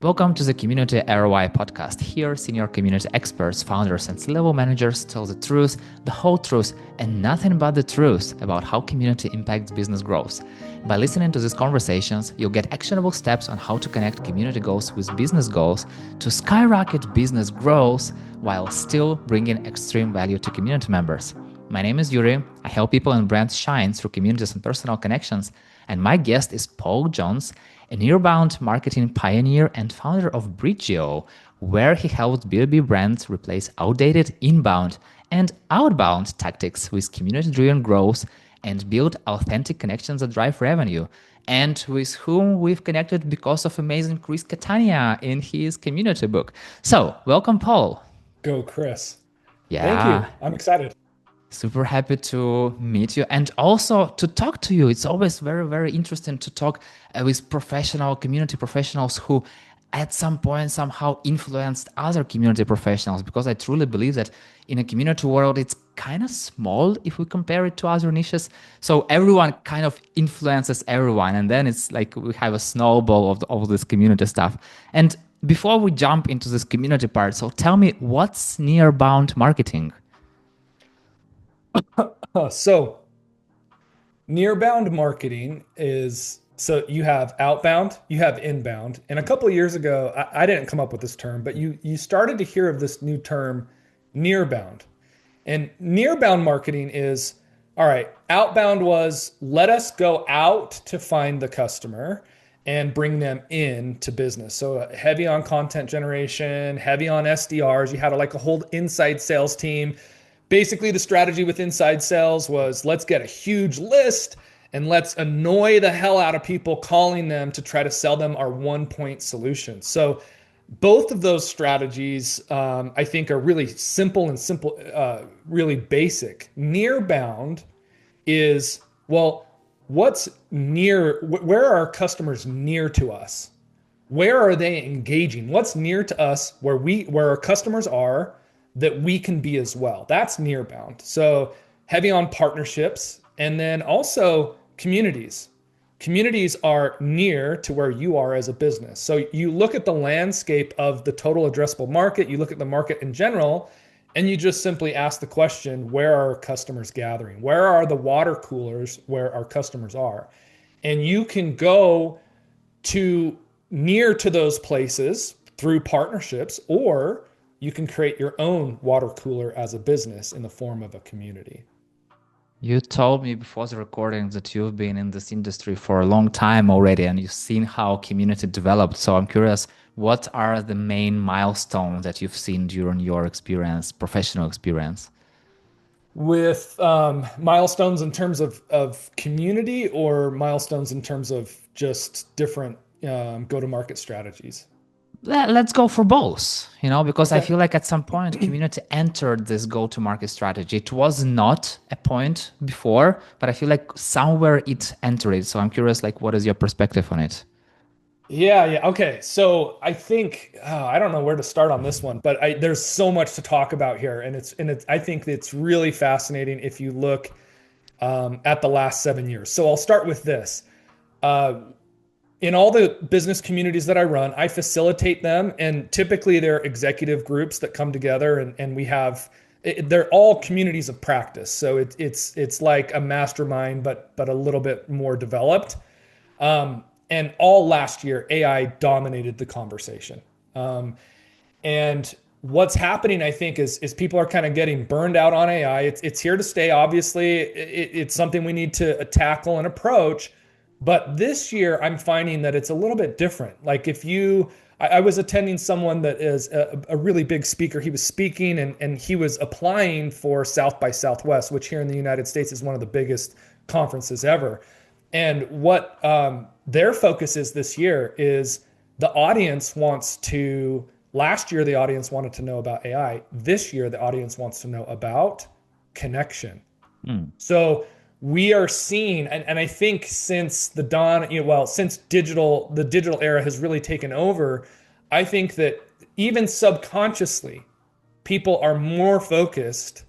Welcome to the Community ROI podcast. Here, senior community experts, founders, and C-level managers tell the truth, the whole truth, and nothing but the truth about how community impacts business growth. By listening to these conversations, you'll get actionable steps on how to connect community goals with business goals to skyrocket business growth while still bringing extreme value to community members. My name is Yurii. I help people and brands shine through communities and personal connections. And my guest is Paul Jones, a Nearbound marketing pioneer and founder of Bridgio, where he helped B2B brands replace outdated inbound and outbound tactics with community-driven growth and build authentic connections that drive revenue, and with whom we've connected because of amazing Chris Catania in his community book. So, welcome, Paul. Go, Chris. Thank Yeah. you. I'm excited. Super happy to meet you and also to talk to you. It's always very, very interesting to talk with professional community professionals who at some point somehow influenced other community professionals, because I truly believe that in a community world, it's kind of small if we compare it to other niches. So everyone kind of influences everyone. And then it's like we have a snowball of all this community stuff. And before we jump into this community part, so tell me, what's Nearbound marketing? So, nearbound marketing is so you have outbound, you have inbound. And a couple of years ago, I didn't come up with this term, but you started to hear of this new term, nearbound. And nearbound marketing is all right, outbound was let us go out to find the customer and bring them in to business. So heavy on content generation, heavy on SDRs. You had like a whole inside sales team. Basically, the strategy with inside sales was let's get a huge list and let's annoy the hell out of people calling them to try to sell them our one point solution. So both of those strategies, I think, are really simple and really basic. Nearbound is, well, what's near? Where are our customers near to us? Where are they engaging? What's near to us where our customers are that we can be as well? That's nearbound. So heavy on partnerships, and then also communities. Communities are near to where you are as a business. So you look at the landscape of the total addressable market, you look at the market in general, and you just simply ask the question, where are our customers gathering? Where are the water coolers where our customers are? And you can go to near to those places through partnerships, or you can create your own water cooler as a business in the form of a community. You told me before the recording that you've been in this industry for a long time already and you've seen how community developed. So I'm curious, what are the main milestones that you've seen during your experience, professional experience? With milestones in terms of community, or milestones in terms of just different go-to-market strategies? Let's go for both, because I Okay. feel like at some point community entered this go-to-market strategy. It was not a point before, but I feel like somewhere it entered it. So I'm curious, like, what is your perspective on it? Yeah, yeah. Okay. So I think I don't know where to start on this one, but there's so much to talk about here, and it's I think it's really fascinating if you look at the last 7 years. So I'll start with this. Uh, in all the business communities that I run, I facilitate them, and typically they're executive groups that come together, and we have they're all communities of practice. So it's like a mastermind, but a little bit more developed. And all last year, AI dominated the conversation. And what's happening, I think, is people are kind of getting burned out on AI. It's here to stay. Obviously, it's something we need to tackle and approach. But this year, I'm finding that it's a little bit different. Like I was attending someone that is a really big speaker. He was speaking and he was applying for South by Southwest, which here in the United States is one of the biggest conferences ever. And what their focus is this year is the audience wants to, last year, the audience wanted to know about AI. This year, the audience wants to know about connection. Mm. So we are seeing, and I think since the dawn, since the digital era has really taken over, I think that even subconsciously, people are more focused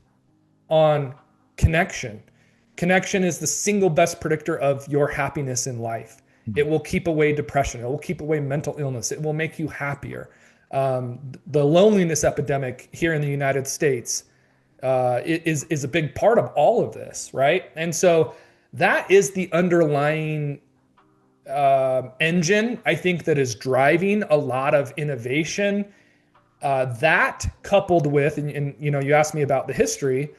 on connection. Connection is the single best predictor of your happiness in life. It will keep away depression. It will keep away mental illness. It will make you happier. The loneliness epidemic here in the United States is a big part of all of this, right? And so that is the underlying engine, I think, that is driving a lot of innovation. That coupled with, and you know, you asked me about the history,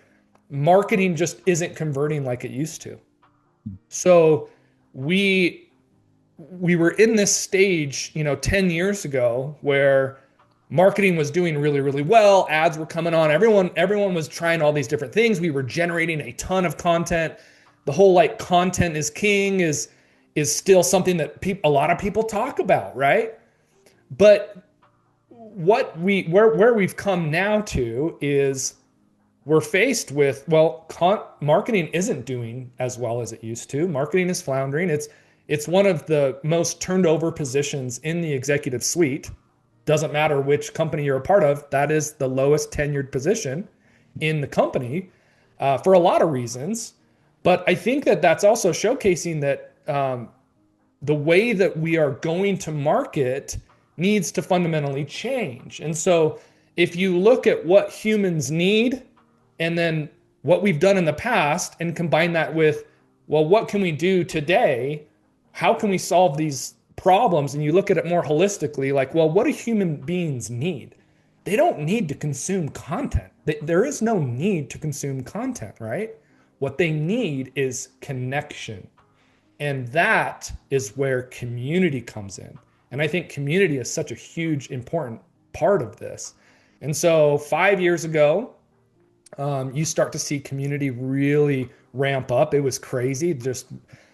marketing just isn't converting like it used to. So we we were in this stage, you know, 10 years ago where marketing was doing really, really well. Ads were coming on. Everyone was trying all these different things. We were generating a ton of content. The whole like content is king is still something that a lot of people talk about, right? But where we've come now to is we're faced with, well, marketing isn't doing as well as it used to. Marketing is floundering. It's one of the most turned over positions in the executive suite. Doesn't matter which company you're a part of, that is the lowest tenured position in the company for a lot of reasons. But I think that that's also showcasing that the way that we are going to market needs to fundamentally change. And so if you look at what humans need and then what we've done in the past and combine that with, well, what can we do today? How can we solve these problems? And you look at it more holistically, like, well, what do human beings need? They don't need to consume content. There is no need to consume content, right? What they need is connection. And that is where community comes in. And I think community is such a huge, important part of this. And so 5 years ago, you start to see community really ramp up. It was crazy. Just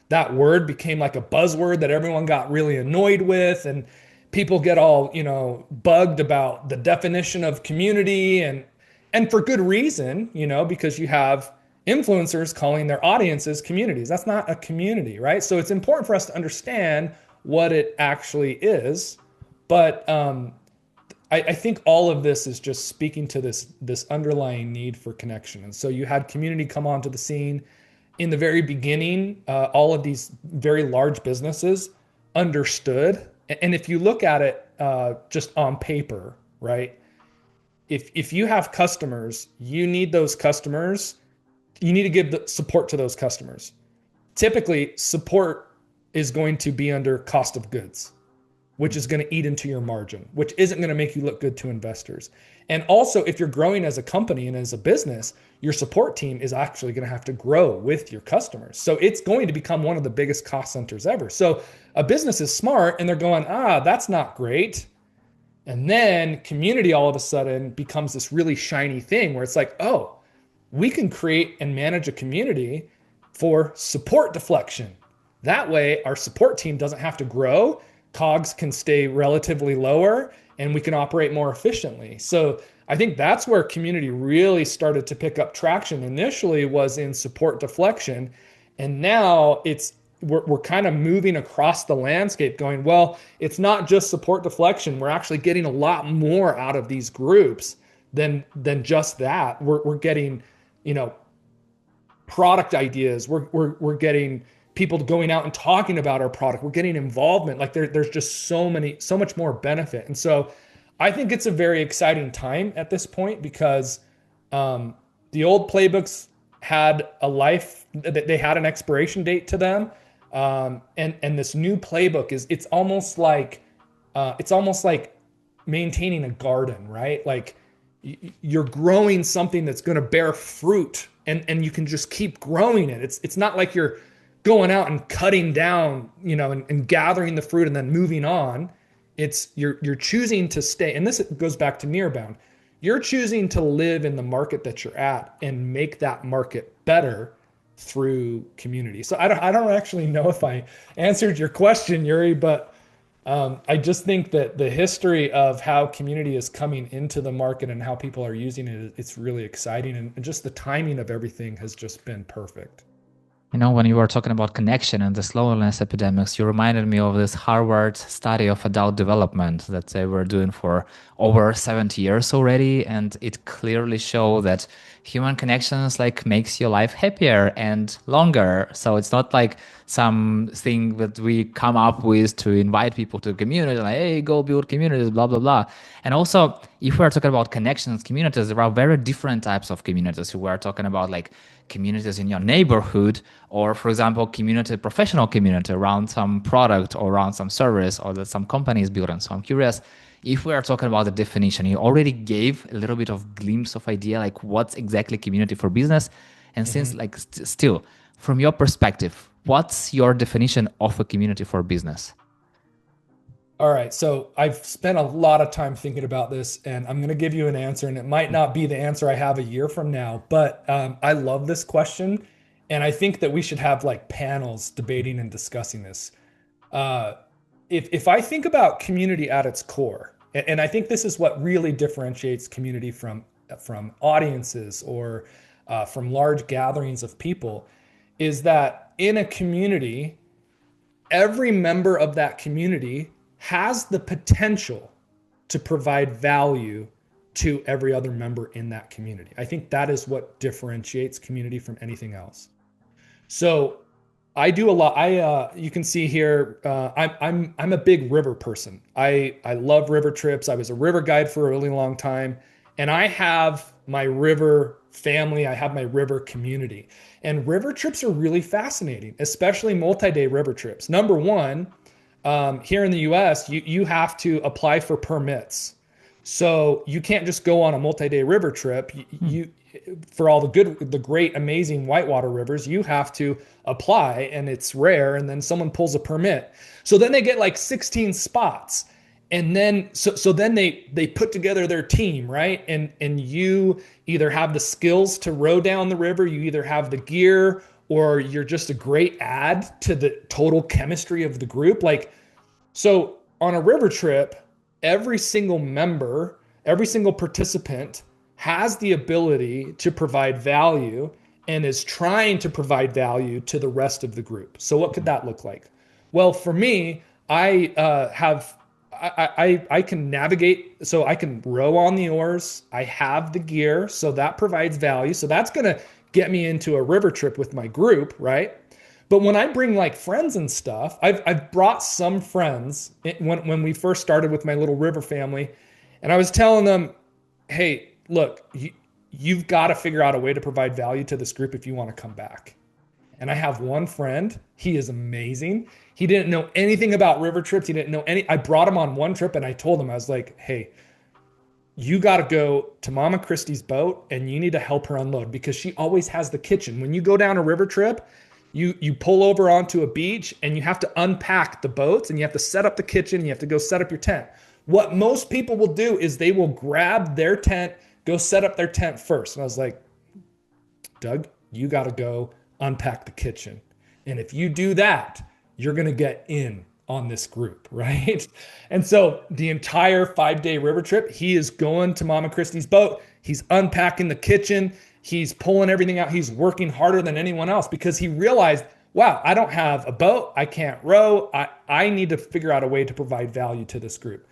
that word became like a buzzword that everyone got really annoyed with, and people get all, you know, bugged about the definition of community, and for good reason, you know, because you have influencers calling their audiences communities. That's not a community, right? So it's important for us to understand what it actually is. But I think all of this is just speaking to this underlying need for connection. And so you had community come onto the scene. In the very beginning, all of these very large businesses understood. And if you look at it just on paper, right? If you have customers, you need those customers. You need to give the support to those customers. Typically, support is going to be under cost of goods, which is going to eat into your margin, which isn't going to make you look good to investors. And also, if you're growing as a company and as a business, your support team is actually going to have to grow with your customers. So it's going to become one of the biggest cost centers ever. So a business is smart and they're going, that's not great. And then community all of a sudden becomes this really shiny thing where it's like, oh, we can create and manage a community for support deflection. That way, our support team doesn't have to grow. COGS can stay relatively lower and we can operate more efficiently. So I think that's where community really started to pick up traction. Initially was in support deflection. And now we're kind of moving across the landscape going, well, it's not just support deflection. We're actually getting a lot more out of these groups than just that. We're getting, you know, product ideas. We're getting people going out and talking about our product. We're getting involvement. Like there's just so much more benefit. And so I think it's a very exciting time at this point because the old playbooks had a life, they had an expiration date to them. And this new playbook it's almost like maintaining a garden, right? Like you're growing something that's going to bear fruit and you can just keep growing it. It's not like you're going out and cutting down, you know, and gathering the fruit and then moving on. It's you're choosing to stay. And this goes back to Nearbound. You're choosing to live in the market that you're at and make that market better through community. So I don't actually know if I answered your question, Yurii, but I just think that the history of how community is coming into the market and how people are using it, it's really exciting. And just the timing of everything has just been perfect. You know, when you were talking about connection and the loneliness epidemics, you reminded me of this Harvard study of adult development that they were doing for over 70 years already. And it clearly showed that human connections like makes your life happier and longer. So it's not like something that we come up with to invite people to the community, like, hey, go build communities, blah, blah, blah. And also, if we're talking about connections, communities, there are very different types of communities. We are talking about like communities in your neighborhood, or for example, community, professional community around some product or around some service or that some company is building. So I'm curious, if we are talking about the definition, you already gave a little bit of glimpse of idea, like what's exactly community for business. And since Mhm. like still, from your perspective, what's your definition of a community for business? All right, so I've spent a lot of time thinking about this, and I'm going to give you an answer, and it might not be the answer I have a year from now, but I love this question, and I think that we should have like panels debating and discussing this. Uh, if I think about community at its core, and I think this is what really differentiates community from audiences or from large gatherings of people, is that in a community, every member of that community has the potential to provide value to every other member in that community. I think that is what differentiates community from anything else. So I do a lot. You can see here. I'm a big river person. I love river trips. I was a river guide for a really long time, and I have my river family. I have my river community, and river trips are really fascinating, especially multi-day river trips. Number one, here in the U.S., you have to apply for permits. So you can't just go on a multi-day river trip. You for all the great, amazing whitewater rivers, you have to apply, and it's rare. And then someone pulls a permit. So then they get like 16 spots, and then so then they put together their team, right? And you either have the skills to row down the river, you either have the gear, or you're just a great add to the total chemistry of the group. Like so on a river trip, every single member, every single participant has the ability to provide value and is trying to provide value to the rest of the group. So what could that look like? Well, for me, I can navigate, so I can row on the oars. I have the gear, so that provides value. So that's going to get me into a river trip with my group, right? But when I bring like friends and stuff, I've brought some friends when we first started with my little river family, and I was telling them, hey, look, you've got to figure out a way to provide value to this group if you want to come back. And I have one friend. He is amazing. He didn't know anything about river trips. He didn't know any. I brought him on one trip and I told him, I was like, hey, you got to go to Mama Christie's boat and you need to help her unload because she always has the kitchen. When you go down a river trip, you pull over onto a beach and you have to unpack the boats and you have to set up the kitchen. And you have to go set up your tent. What most people will do is they will grab their tent, go set up their tent first. And I was like, Doug, you got to go unpack the kitchen. And if you do that, you're going to get in on this group, right? And so the entire 5-day river trip, he is going to Mama Christie's boat. He's unpacking the kitchen. He's pulling everything out. He's working harder than anyone else because he realized, wow, I don't have a boat. I can't row. I need to figure out a way to provide value to this group.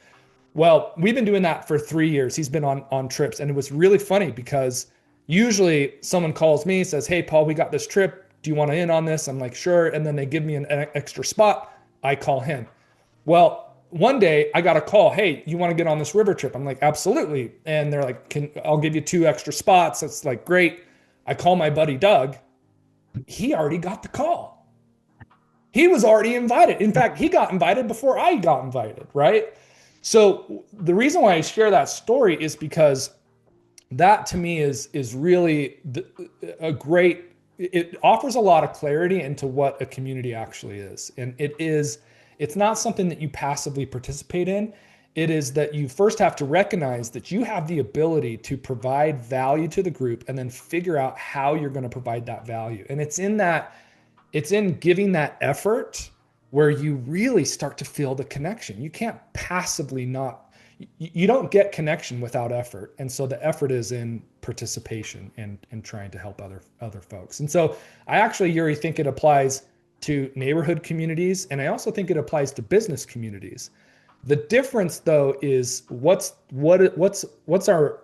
Well, we've been doing that for 3 years. He's been on trips. And it was really funny because usually someone calls me, says, hey, Paul, we got this trip. Do you want to in on this? I'm like, sure. And then they give me an extra spot. I call him. Well, one day I got a call. Hey, you want to get on this river trip? I'm like, absolutely. And they're like, I'll give you 2 extra spots. It's like, great. I call my buddy Doug. He already got the call. He was already invited. In fact, he got invited before I got invited, right? So the reason why I share that story is because that to me is really a great, it offers a lot of clarity into what a community actually is. And it's not something that you passively participate in. It is that you first have to recognize that you have the ability to provide value to the group and then figure out how you're going to provide that value. And it's in giving that effort where you really start to feel the connection. You can't passively not, you don't get connection without effort. And so the effort is in participation and trying to help other folks. And so I actually, Yurii, think it applies to neighborhood communities. And I also think it applies to business communities. The difference though is what's our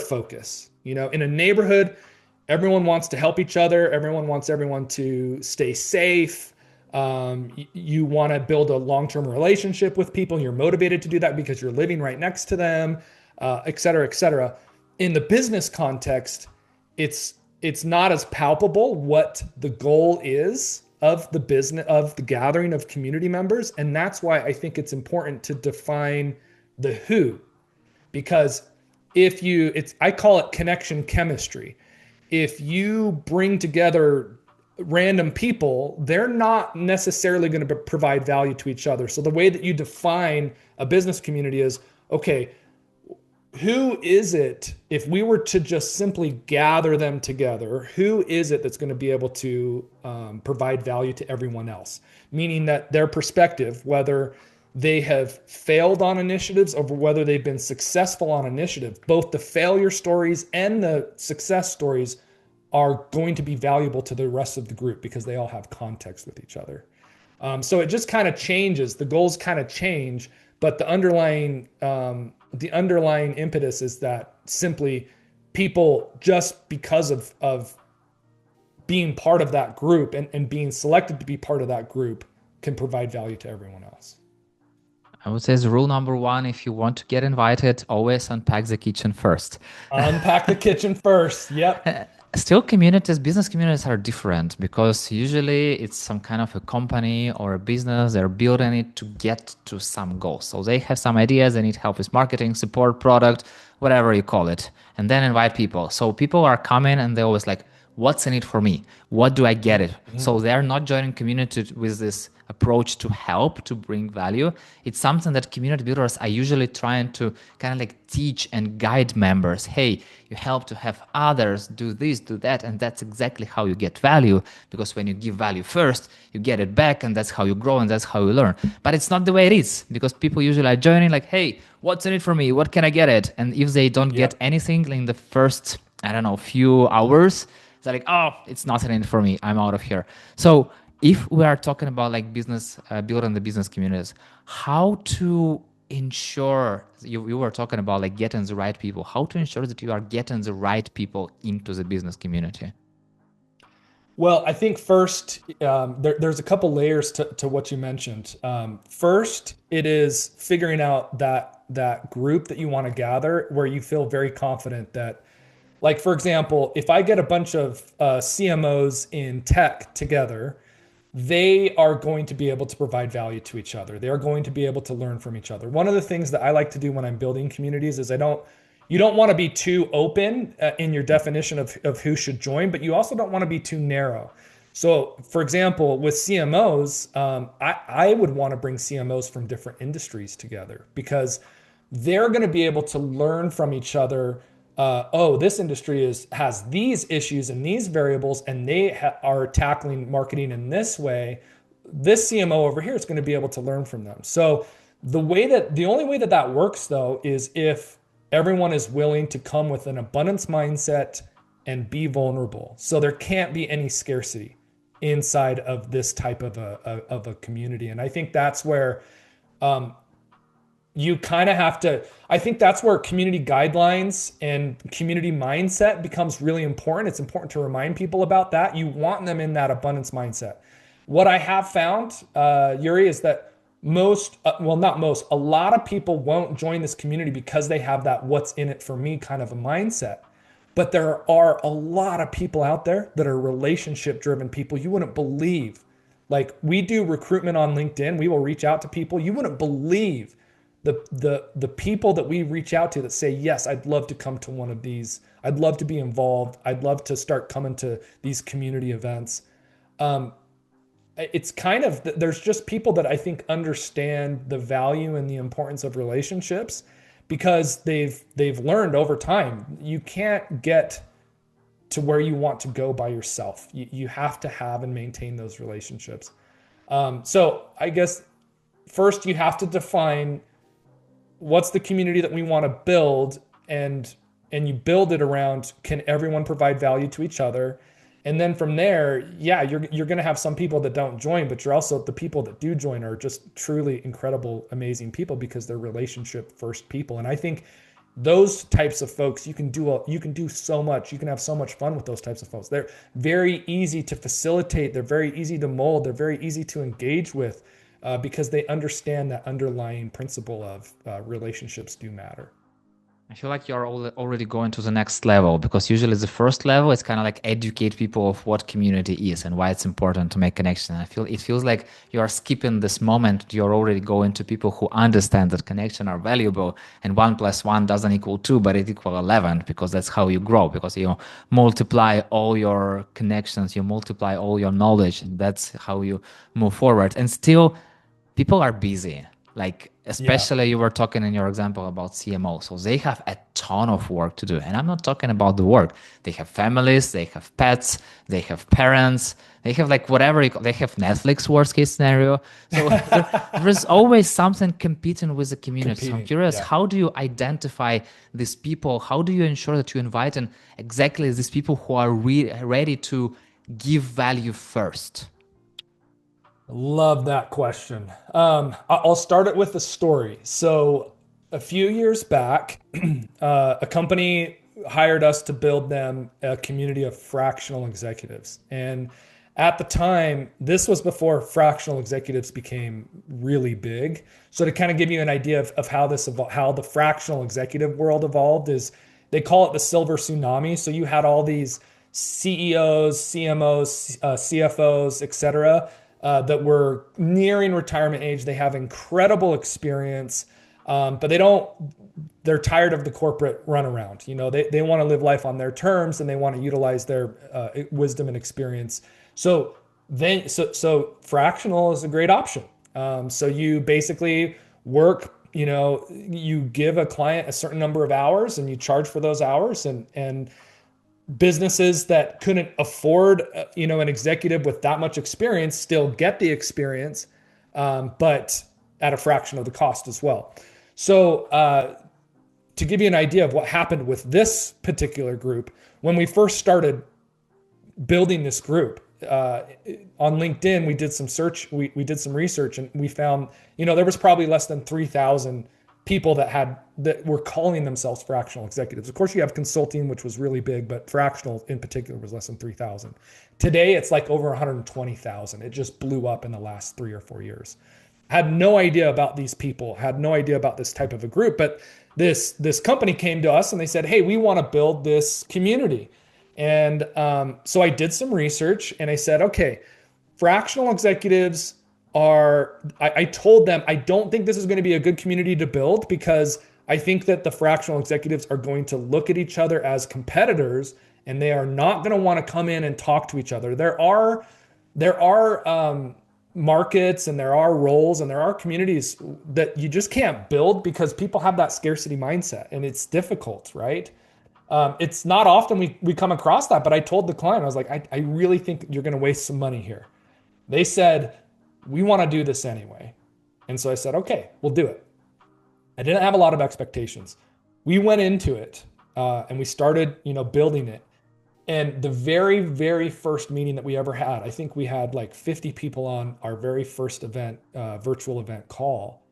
focus? You know, in a neighborhood, everyone wants to help each other. Everyone wants everyone to stay safe. You want to build a long-term relationship with people. You're motivated to do that because you're living right next to them, et cetera, et cetera. In the business context, it's not as palpable what the goal is of the business, of the gathering of community members. And that's why I think it's important to define the who, because I call it connection chemistry. If you bring together random people, they're not necessarily going to provide value to each other. So the way that you define a business community is, okay, who is it, if we were to just simply gather them together, who is it that's going to be able to provide value to everyone else? Meaning that their perspective, whether they have failed on initiatives or whether they've been successful on initiatives, both the failure stories and the success stories are going to be valuable to the rest of the group because they all have context with each other. So it just kind of changes. The goals kind of change, but the underlying impetus is that simply people, just because of being part of that group and being selected to be part of that group, can provide value to everyone else. I would say as rule number one, if you want to get invited, always unpack the kitchen first. Unpack the kitchen first. Yep. Still, business communities are different because usually it's some kind of a company or a business. They're building it to get to some goals. So they have some ideas. They need help with marketing, support, product, whatever you call it, and then invite people. So people are coming and they're always like, what's in it for me? What do I get it? Mm-hmm. So they're not joining community with this approach to help, to bring value. It's something that community builders are usually trying to kind of like teach and guide members. Hey, you help to have others do this, do that. And that's exactly how you get value, because when you give value first, you get it back, and that's how you grow and that's how you learn. But it's not the way it is, because people usually are joining like, hey, what's in it for me? What can I get it? And if they don't get anything in the first, few hours, they're like, oh, it's nothing in it for me. I'm out of here. So if we are talking about like business, building the business communities, how to ensure, you were talking about like getting the right people, how to ensure that you are getting the right people into the business community? Well, I think first, there's a couple layers to what you mentioned. First, it is figuring out that group that you want to gather where you feel very confident that, like, for example, if I get a bunch of CMOs in tech together, they are going to be able to provide value to each other. They are going to be able to learn from each other. One of the things that I like to do when I'm building communities is you don't want to be too open in your definition of who should join, but you also don't want to be too narrow. So for example, with CMOs, I would want to bring CMOs from different industries together, because they're going to be able to learn from each other. This industry has these issues and these variables, and they are tackling marketing in this way. This CMO over here is going to be able to learn from them. So the only way that works, though, is if everyone is willing to come with an abundance mindset and be vulnerable. So there can't be any scarcity inside of this type of a community. And I think that's where you kind of have to, I think that's where community guidelines and community mindset becomes really important. It's important to remind people about that. You want them in that abundance mindset. What I have found, Yurii, is that a lot of people won't join this community because they have that what's in it for me kind of a mindset. But there are a lot of people out there that are relationship driven people. You wouldn't believe, like, we do recruitment on LinkedIn. We will reach out to people. You wouldn't believe the people that we reach out to that say, yes, I'd love to come to one of these. I'd love to be involved. I'd love to start coming to these community events. It's kind of, there's just people that I think understand the value and the importance of relationships, because they've learned over time, you can't get to where you want to go by yourself. You have to have and maintain those relationships. So I guess first you have to define what's the community that we want to build, and you build it around, can everyone provide value to each other? And then from there, you're going to have some people that don't join, but you're also, the people that do join are just truly incredible, amazing people, because they're relationship first people. And I think those types of folks, you can do so much. You can have so much fun with those types of folks. They're very easy to facilitate. They're very easy to mold. They're very easy to engage with because they understand that underlying principle of relationships do matter. I feel like you're already going to the next level, because usually the first level is kind of like educate people of what community is and why it's important to make connection. It feels like you are skipping this moment. You're already going to people who understand that connection are valuable, and 1 + 1 doesn't equal 2, but it equals 11, because that's how you grow, because you multiply all your connections, you multiply all your knowledge, and that's how you move forward. And still, people are busy. Like, especially you were talking in your example about CMO. So they have a ton of work to do. And I'm not talking about the work. They have families, they have pets, they have parents, they have like whatever, they have Netflix, worst case scenario. So there's always something competing with the community. So I'm curious, how do you identify these people? How do you ensure that you invite in exactly these people who are ready to give value first? Love that question. I'll start it with a story. So a few years back, a company hired us to build them a community of fractional executives. And at the time, this was before fractional executives became really big. So to kind of give you an idea of how how the fractional executive world evolved is they call it the silver tsunami. So you had all these CEOs, CMOs, CFOs, et cetera, that were nearing retirement age. They have incredible experience, but they're tired of the corporate runaround. You know, they want to live life on their terms and they want to utilize their wisdom and experience. So fractional is a great option. So you basically work, you give a client a certain number of hours and you charge for those hours, and businesses that couldn't afford, an executive with that much experience still get the experience, but at a fraction of the cost as well. So to give you an idea of what happened with this particular group, when we first started building this group, on LinkedIn, we did some did some research, and we found, there was probably less than 3,000 people that were calling themselves fractional executives. Of course, you have consulting, which was really big, but fractional in particular was less than 3,000. Today, it's like over 120,000. It just blew up in the last 3 or 4 years. Had no idea about these people, had no idea about this type of a group, but this company came to us and they said, hey, we want to build this community. And so I did some research and I said, okay, fractional executives I told them, I don't think this is going to be a good community to build, because I think that the fractional executives are going to look at each other as competitors and they are not going to want to come in and talk to each other. There are markets and there are roles and there are communities that you just can't build because people have that scarcity mindset and it's difficult, right? It's not often we come across that, but I told the client, I was like, I really think you're going to waste some money here. They said, we want to do this anyway. And so I said, okay, we'll do it. I didn't have a lot of expectations. We went into it and we started, building it. And the very, very first meeting that we ever had, I think we had like 50 people on our very first event, virtual event call.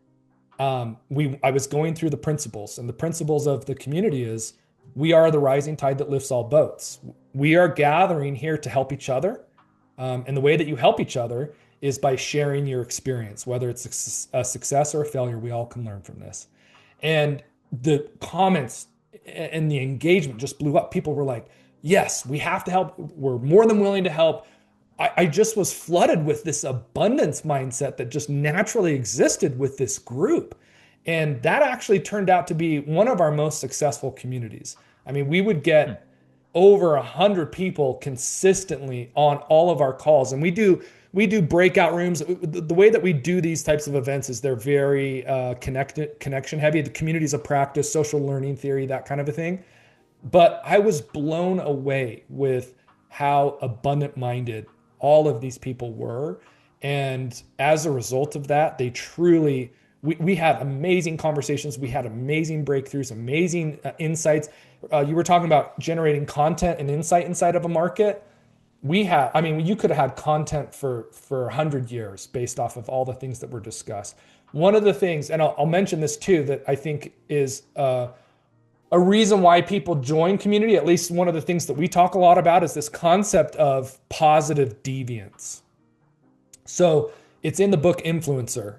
I was going through the principles, and the principles of the community is we are the rising tide that lifts all boats. We are gathering here to help each other. And the way that you help each other is by sharing your experience, whether it's a success or a failure. We all can learn from this. And the comments and the engagement just blew up. People were like, yes, we have to help. We're more than willing to help. I just was flooded with this abundance mindset that just naturally existed with this group. And that actually turned out to be one of our most successful communities. I mean, we would get over 100 people consistently on all of our calls. And we do breakout rooms. The way that we do these types of events is they're very connection heavy. The communities of practice, social learning theory, that kind of a thing. But I was blown away with how abundant minded all of these people were. And as a result of that, they truly, we had amazing conversations. We had amazing breakthroughs, amazing insights. You were talking about generating content and insight inside of a market. You could have had content for 100 years based off of all the things that were discussed. One of the things, and I'll mention this too, that I think is a reason why people join community, at least one of the things that we talk a lot about, is this concept of positive deviance. So it's in the book Influencer.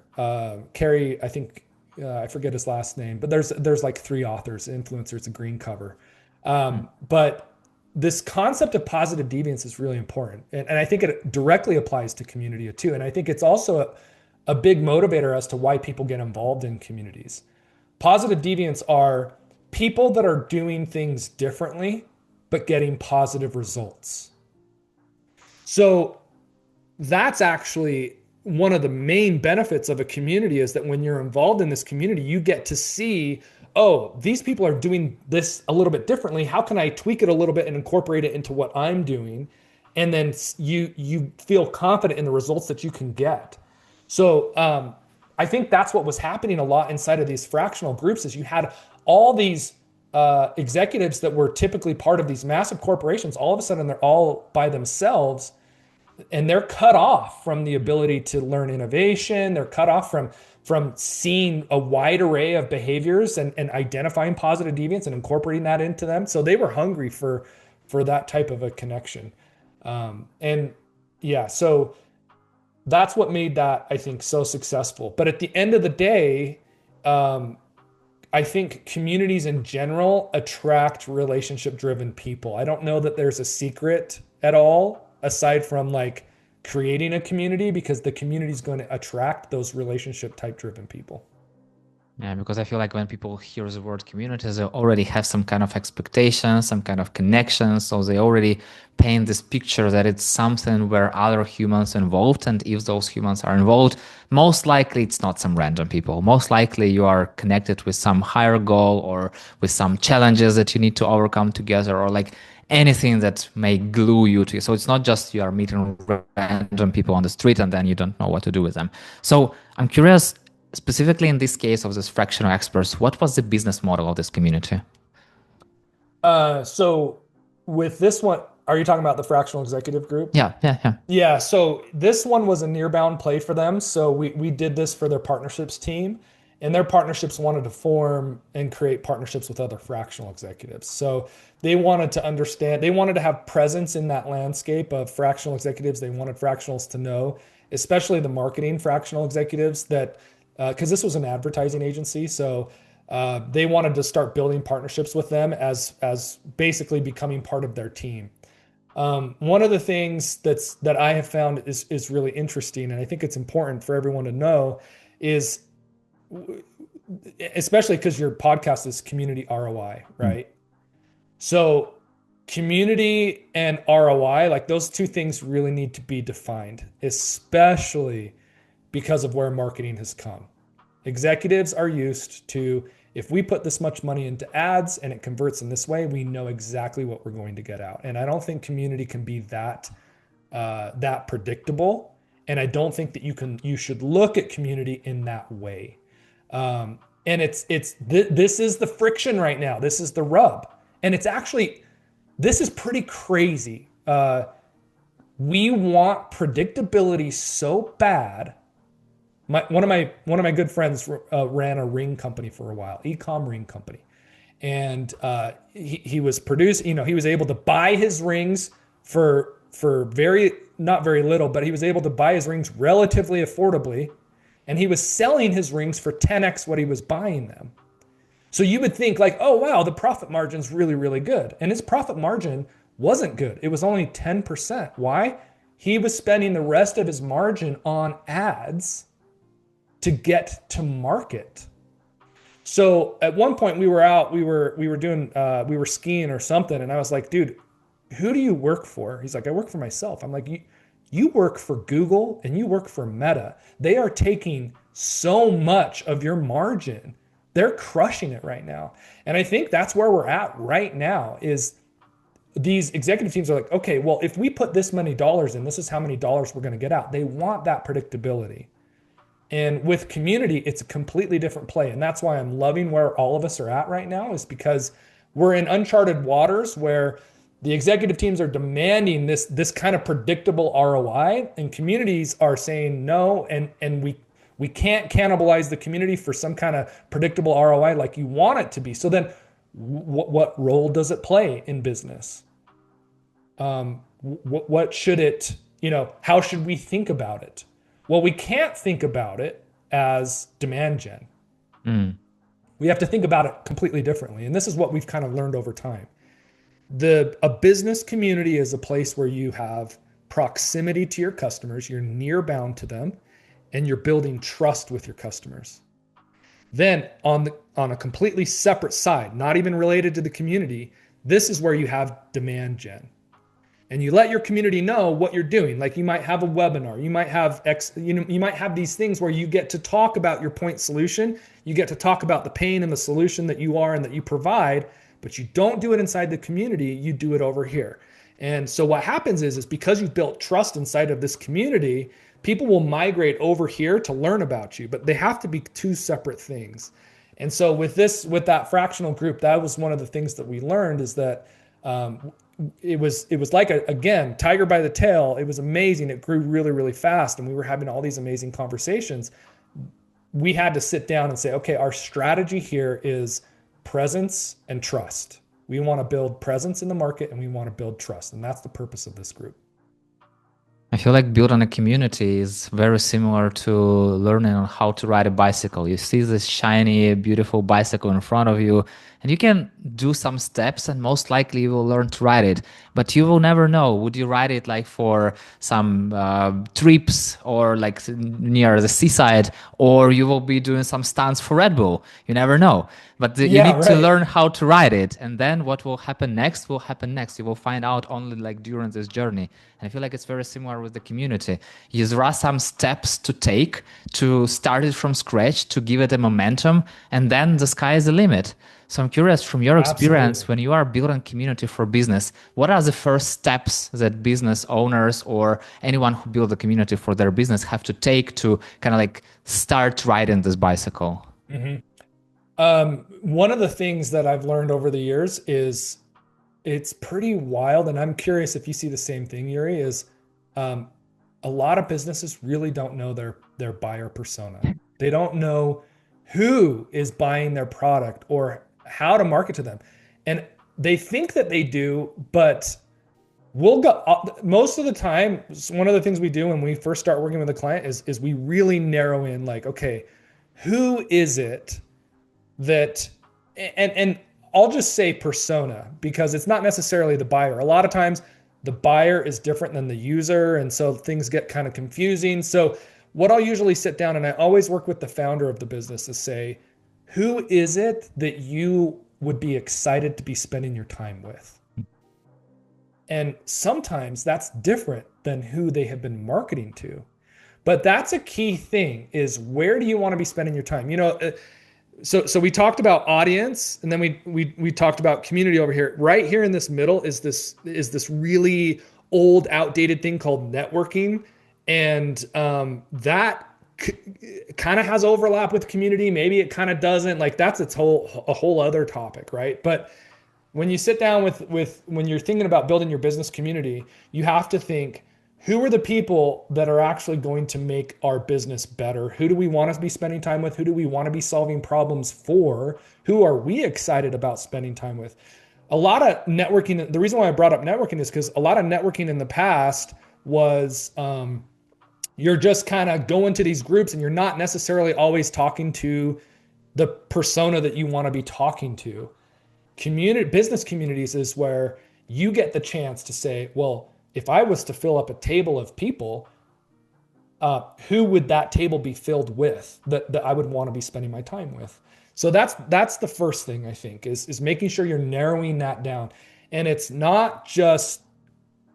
Carrie, I think, I forget his last name, but there's like three authors. Influencer, it's a green cover. But this concept of positive deviance is really important. And I think it directly applies to community too. And I think it's also a big motivator as to why people get involved in communities. Positive deviants are people that are doing things differently, but getting positive results. So that's actually one of the main benefits of a community, is that when you're involved in this community, you get to see, oh, these people are doing this a little bit differently. How can I tweak it a little bit and incorporate it into what I'm doing? And then you feel confident in the results that you can get. So I think that's what was happening a lot inside of these fractional groups, is you had all these executives that were typically part of these massive corporations. All of a sudden, they're all by themselves, and they're cut off from the ability to learn innovation. They're cut off from seeing a wide array of behaviors and identifying positive deviance and incorporating that into them. So they were hungry for that type of a connection. And yeah, so that's what made that, I think, so successful. But at the end of the day, I think communities in general attract relationship-driven people. I don't know that there's a secret at all, aside from like creating a community, because the community is going to attract those relationship-type driven people. Yeah, because I feel like when people hear the word communities, they already have some kind of expectation, some kind of connection. So they already paint this picture that it's something where other humans involved. And if those humans are involved, most likely it's not some random people. Most likely you are connected with some higher goal or with some challenges that you need to overcome together, or like anything that may glue you to you. So it's not just you are meeting random people on the street and then you don't know what to do with them. So I'm curious, specifically in this case of this fractional experts, what was the business model of this community? So with this one, are you talking about the fractional executive group? Yeah. Yeah, so this one was a Nearbound play for them. So we did this for their partnerships team, and their partnerships wanted to form and create partnerships with other fractional executives. So they wanted to understand, they wanted to have presence in that landscape of fractional executives. They wanted fractionals to know, especially the marketing fractional executives, that because this was an advertising agency. So they wanted to start building partnerships with them as basically becoming part of their team. One of the things that I have found is really interesting, and I think it's important for everyone to know, is especially because your podcast is Community ROI, right? So community and ROI, like those two things really need to be defined, especially because of where marketing has come. Executives are used to, if we put this much money into ads and it converts in this way, we know exactly what we're going to get out. And I don't think community can be that predictable. And I don't think that you should look at community in that way. And this is the friction right now. This is the rub. And it's actually, this is pretty crazy. We want predictability so bad. One of my good friends ran a ring company for a while, e-com ring company, and he was producing. He was able to buy his rings for not very little, but he was able to buy his rings relatively affordably, and he was selling his rings for 10x what he was buying them. So you would think like, oh wow, the profit margin's really, really good, and his profit margin wasn't good. It was only 10%. Why? He was spending the rest of his margin on ads to get to market. So at one point we were out, we were skiing or something. And I was like, dude, who do you work for? He's like, I work for myself. I'm like, you work for Google and you work for Meta. They are taking so much of your margin. They're crushing it right now. And I think that's where we're at right now, is these executive teams are like, okay, well, if we put this many dollars in, this is how many dollars we're going to get out. They want that predictability. And with community, it's a completely different play. And that's why I'm loving where all of us are at right now, is because we're in uncharted waters where the executive teams are demanding this kind of predictable ROI, and communities are saying no, and we can't cannibalize the community for some kind of predictable ROI like you want it to be. So then What role does it play in business? What should it, how should we think about it? Well, we can't think about it as demand gen. Mm. We have to think about it completely differently. And this is what we've kind of learned over time. A business community is a place where you have proximity to your customers, you're near bound to them, and you're building trust with your customers. Then on a completely separate side, not even related to the community, this is where you have demand gen. And you let your community know what you're doing. Like you might have a webinar, you might have you might have these things where you get to talk about your point solution, you get to talk about the pain and the solution that you are and that you provide, but you don't do it inside the community, you do it over here. And so what happens is because you've built trust inside of this community, people will migrate over here to learn about you, but they have to be two separate things. And so with that fractional group, that was one of the things that we learned is that it was like again, tiger by the tail. It was amazing. It grew really, really fast. And we were having all these amazing conversations. We had to sit down and say, okay, our strategy here is presence and trust. We want to build presence in the market and we want to build trust. And that's the purpose of this group. I feel like building a community is very similar to learning on how to ride a bicycle. You see this shiny, beautiful bicycle in front of you, and you can do some steps and most likely you will learn to ride it. But you will never know. Would you ride it like for some trips or like near the seaside, or you will be doing some stunts for Red Bull? You never know. But you need to learn how to ride it. And then what will happen next will happen next. You will find out only like during this journey. And I feel like it's very similar with the community. There are some steps to take to start it from scratch, to give it a momentum, and then the sky is the limit. So I'm curious from your experience, when you are building community for business, what are the first steps that business owners or anyone who build a community for their business have to take to kind of like start riding this bicycle? Mm-hmm. One of the things that I've learned over the years is it's pretty wild. And I'm curious if you see the same thing, Yurii, is a lot of businesses really don't know their buyer persona. They don't know who is buying their product or how to market to them. And they think that they do, but we'll go most of the time. One of the things we do when we first start working with a client is we really narrow in like, okay, who is it that, and I'll just say persona because it's not necessarily the buyer. A lot of times the buyer is different than the user. And so things get kind of confusing. So what I'll usually sit down and I always work with the founder of the business to say, who is it that you would be excited to be spending your time with? And sometimes that's different than who they have been marketing to. But that's a key thing is where do you want to be spending your time? So we talked about audience and then we talked about community over here. Right here in this middle is this really old, outdated thing called networking. And that kind of has overlap with community. Maybe it kind of doesn't. Like that's a whole other topic, right? But when you sit down when you're thinking about building your business community, you have to think, who are the people that are actually going to make our business better? Who do we want to be spending time with? Who do we want to be solving problems for? Who are we excited about spending time with? A lot of networking, the reason why I brought up networking is because a lot of networking in the past was you're just kind of going to these groups and you're not necessarily always talking to the persona that you want to be talking to. Business communities is where you get the chance to say, well, if I was to fill up a table of people, who would that table be filled with that I would want to be spending my time with? So that's the first thing I think is making sure you're narrowing that down. And it's not just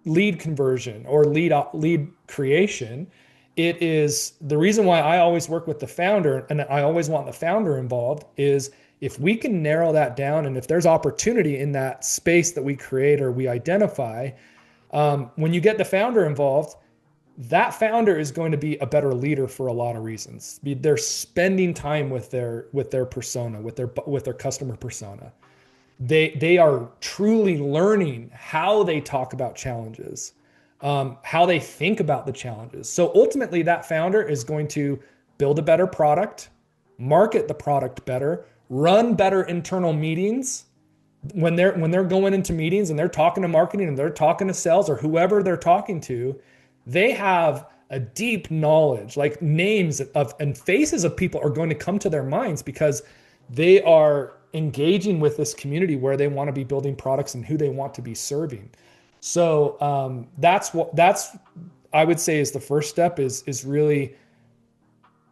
lead conversion or lead creation. It is the reason why I always work with the founder and I always want the founder involved is if we can narrow that down and if there's opportunity in that space that we create or we identify, when you get the founder involved, that founder is going to be a better leader for a lot of reasons. They're spending time with their persona, with their customer persona. They are truly learning how they talk about challenges, how they think about the challenges. So ultimately, that founder is going to build a better product, market the product better, run better internal meetings, when they're going into meetings and they're talking to marketing and they're talking to sales or whoever they're talking to, they have a deep knowledge, like names of and faces of people are going to come to their minds because they are engaging with this community where they want to be building products and who they want to be serving. So that's I would say is the first step is really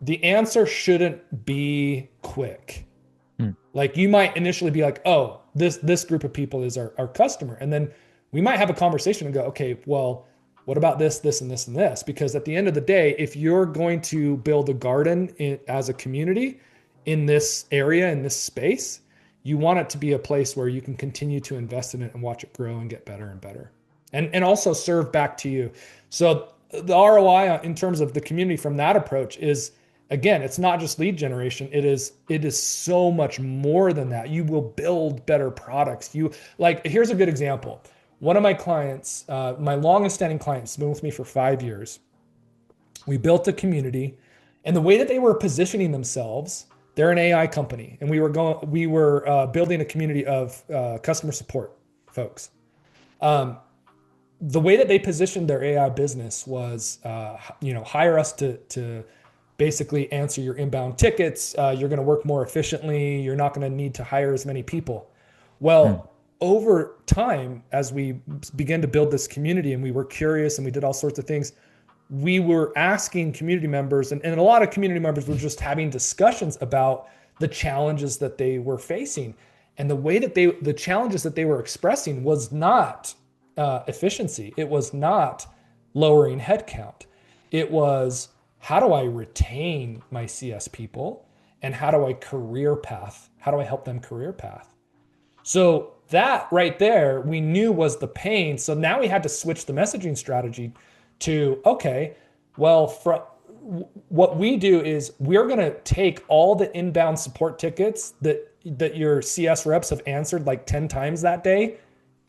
the answer shouldn't be quick. Mm. Like you might initially be like, oh, this group of people is our customer. And then we might have a conversation and go, okay, well, what about this, this, and this, and this? Because at the end of the day, if you're going to build a garden as a community in this area, in this space, you want it to be a place where you can continue to invest in it and watch it grow and get better and better. And also serve back to you. So the ROI in terms of the community from that approach is, again, it's not just lead generation. It is so much more than that. You will build better products. Here's a good example. One of my clients, my longest standing client, has been with me for 5 years. We built a community, and the way that they were positioning themselves, they're an AI company, and we were building a community of customer support folks. The way that they positioned their AI business was, hire us to basically answer your inbound tickets. You're going to work more efficiently. You're not going to need to hire as many people. Well, over time, as we began to build this community and we were curious and we did all sorts of things, we were asking community members, and a lot of community members were just having discussions about the challenges that they were facing. And the way that the challenges that they were expressing was not efficiency. It was not lowering headcount. It was, how do I retain my CS people? And how do I career path? How do I help them career path? So that right there, we knew was the pain. So now we had to switch the messaging strategy to, okay, well, what we do is we're going to take all the inbound support tickets that your CS reps have answered like 10 times that day,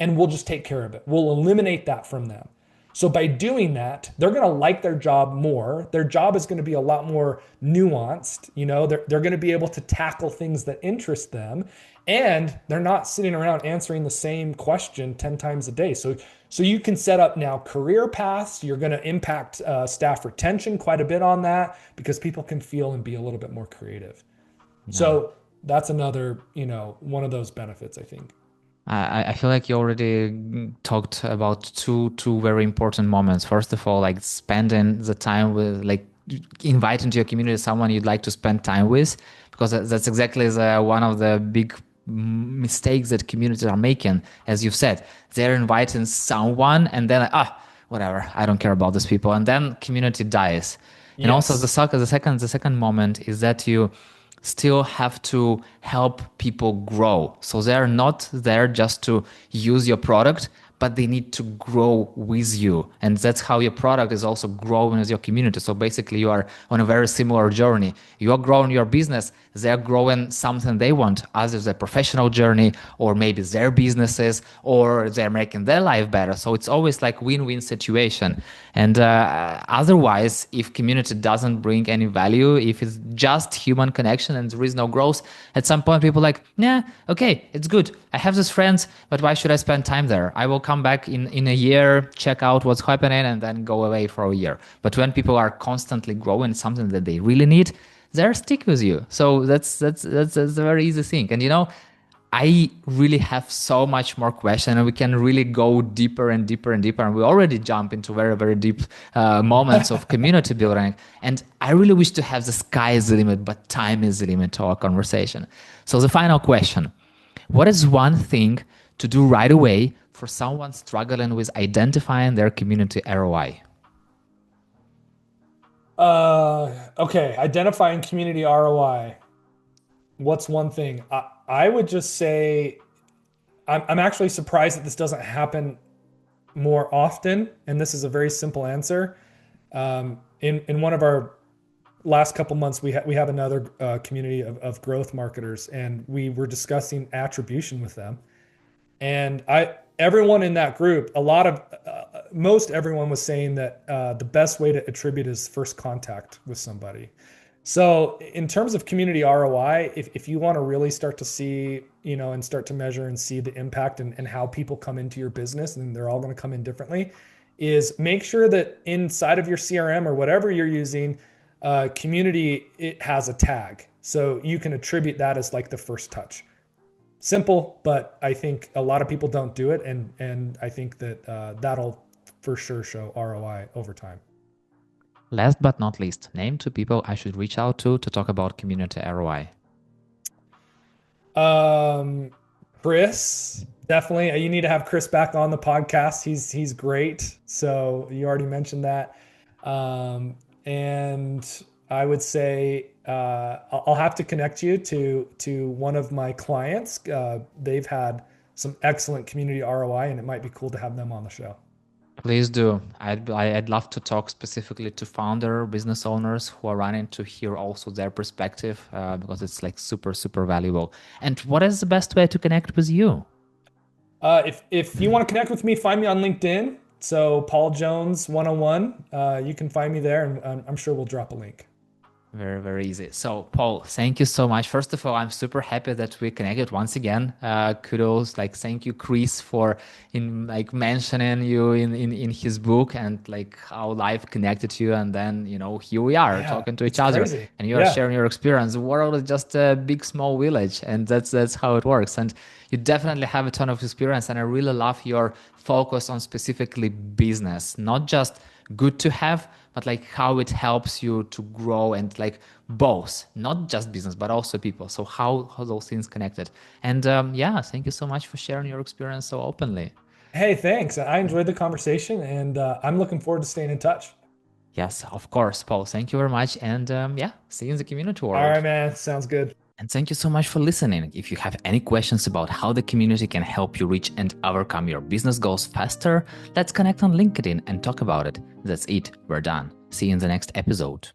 and we'll just take care of it. We'll eliminate that from them. So by doing that, they're going to like their job more. Their job is going to be a lot more nuanced. They're going to be able to tackle things that interest them, and they're not sitting around answering the same question 10 times a day. So you can set up now career paths. You're going to impact staff retention quite a bit on that because people can feel and be a little bit more creative. Yeah. So that's another, one of those benefits, I think. I feel like you already talked about two very important moments. First of all, like spending the time with, like, inviting to your community someone you'd like to spend time with, because that's exactly one of the big mistakes that communities are making. As you've said, they're inviting someone and then whatever, I don't care about these people, and then community dies. Yes. And also the second moment is that you still have to help people grow. So they're not there just to use your product, but they need to grow with you. And that's how your product is also growing as your community. So basically you are on a very similar journey. You are growing your business, they're growing something they want, either their professional journey or maybe their businesses, or they're making their life better. So it's always like win-win situation. And otherwise, if community doesn't bring any value, if it's just human connection and there is no growth, at some point people are like, yeah, okay, it's good. I have these friends, but why should I spend time there? I will come back in a year, check out what's happening, and then go away for a year. But when people are constantly growing something that they really need, they're stick with you. So that's a very easy thing. And I really have so much more questions, and we can really go deeper and deeper and deeper. And we already jump into very, very deep moments of community building. And I really wish to have the sky is the limit, but time is the limit to our conversation. So the final question: what is one thing to do right away for someone struggling with identifying their community ROI? Okay, identifying community ROI. What's one thing? I would just say I'm actually surprised that this doesn't happen more often, and this is a very simple answer. In one of our last couple months, we have another community of growth marketers, and we were discussing attribution with them. And everyone in that group, most everyone was saying that the best way to attribute is first contact with somebody. So in terms of community ROI, if you want to really start to see, and start to measure and see the impact and how people come into your business, and they're all going to come in differently, is make sure that inside of your CRM or whatever you're using, community, it has a tag. So you can attribute that as like the first touch. Simple, but I think a lot of people don't do it. And I think that that'll for sure show ROI over time. Last but not least, name 2 people I should reach out to talk about community ROI. Um, Chris, definitely. You need to have Chris back on the podcast. He's great. So you already mentioned that. And I would say I'll have to connect you to one of my clients. They've had some excellent community ROI, and it might be cool to have them on the show. Please do. I'd love to talk specifically to founder business owners who are running to hear also their perspective because it's like super, super valuable. And what is the best way to connect with you? If you want to connect with me, find me on LinkedIn. So Paul Jones 101. You can find me there, and I'm sure we'll drop a link. Very, very easy. So, Paul, thank you so much. First of all, I'm super happy that we connected once again. Kudos, like, thank you, Chris, for mentioning you in his book and like how life connected you. And then, here we are talking to each other, crazy. and you are sharing your experience. The world is just a big, small village, and that's how it works. And you definitely have a ton of experience, and I really love your focus on specifically business, not just good to have, but like how it helps you to grow and like both, not just business, but also people. So how those things connected. And thank you so much for sharing your experience so openly. Hey, thanks. I enjoyed the conversation, and I'm looking forward to staying in touch. Yes, of course, Paul. Thank you very much. And see you in the community world. All right, man. Sounds good. And thank you so much for listening. If you have any questions about how the community can help you reach and overcome your business goals faster, let's connect on LinkedIn and talk about it. That's it. We're done. See you in the next episode.